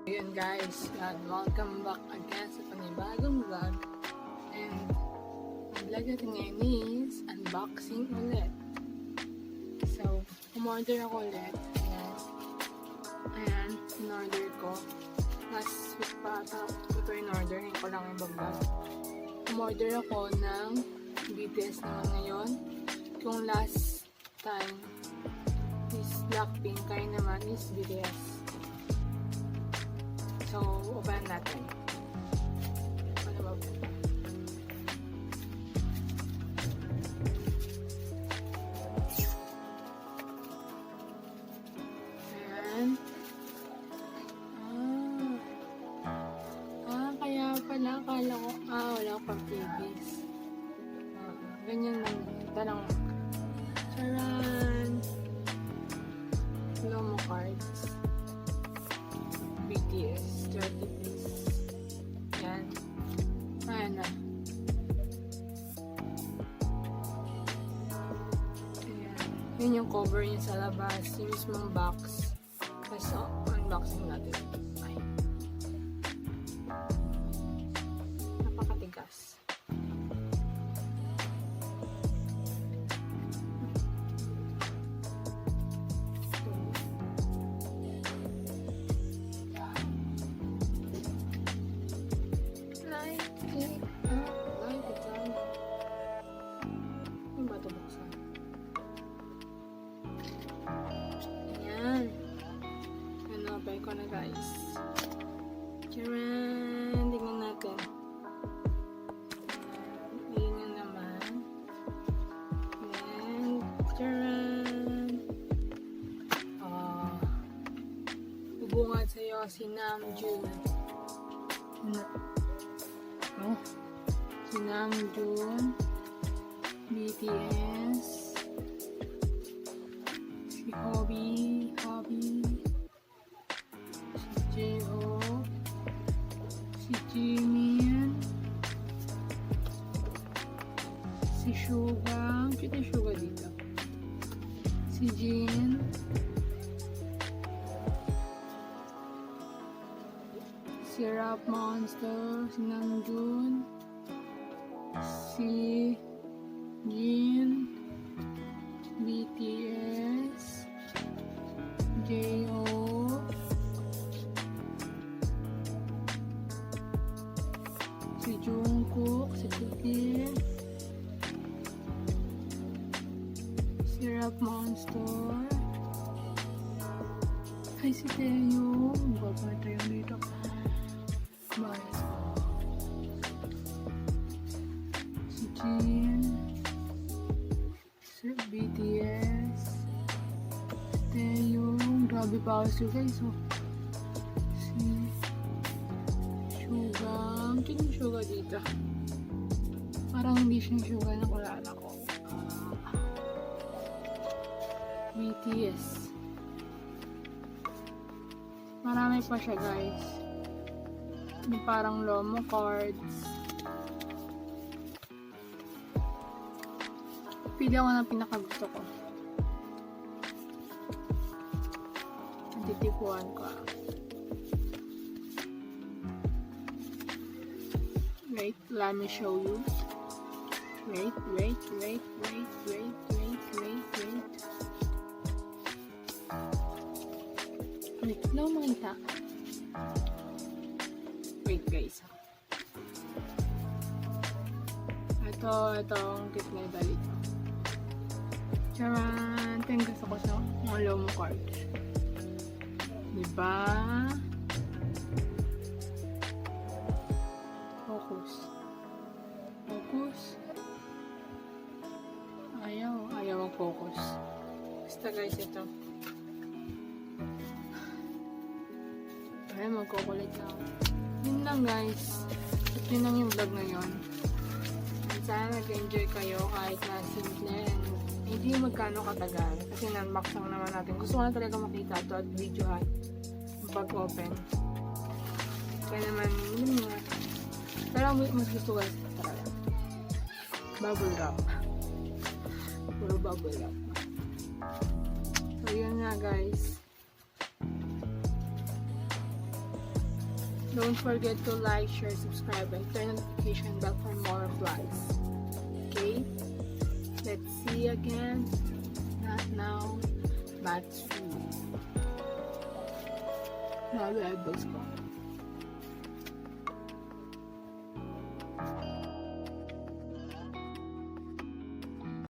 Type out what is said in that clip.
Ayun guys, welcome back again sa panibagong vlog. And ang vlog natin ngayon is unboxing ulit. So, umorder ako ulit. Ayan, in-order ko. Last week pa ata ito in-order. Hindi ko lang yung vlog. Umorder ako ng BTS naman ngayon. Kung last time is Blackpink, kaya naman is BTS. So, open natin. Ano ba? Ayan. Kaya pala, akala ko, wala ko pang freebies. Ganyan lang. Ito lang. Charan! Photocards. BTS 30 pieces. Yan. Ayan na. Ayan. Yun yung cover niya sa labas. Yung mismong box. So, unboxing natin. Ay. Napakatigas. Ayan. Ano ko na guys. Charan! Tingnan natin. Ayan nga naman. Ayan. Charan! Bubungad sa'yo si Namjoon. Si Namjoon. BTS. Si Hobby. Si J.O. Si Jimin. Si Suga. Kita Suga dito. Si Jin. Si Rap Monster. Si Namjoon. Si Jin. BTS. J.O. Si Jungkook, si Cookie, si Rap Monster, ay si Taeyong, baba tayo dito, bias ko, si Jin, si BTS, si Taeyong, grabe pa ako guys, si Suga. King Suga dito. Parang hindi siyang Suga na kulala ko. BTS. Marami pa siya guys. May parang Lomo cards. Pili ako ng pinakagusto ko. Titipuan ko. Wait, let me show you. Wait. Wait, no makita. Wait guys. Ito ang kit na iba dito. Charan! Ito yung gusto ko sa mga Lomo cards. Diba? Focus. Ayaw mag-focus. Basta guys, ito. Ay, magkukulit lang. Yun lang guys. At yun lang yung vlog ngayon. Sana nag-enjoy kayo kahit na simple and hindi magkano katagal. Kasi na-unbox lang naman natin. Gusto ko na talaga makita ito at videohan. Pag-open. Kaya naman, yun nga. Pero mas gusto guys talaga. Bubble wrap. Puro bubble wrap. So yun nga guys. Don't forget to like, share, subscribe, and turn notification bell for more vlogs. Okay? Let's see again. Not now, but soon. Now the eyeballs ko.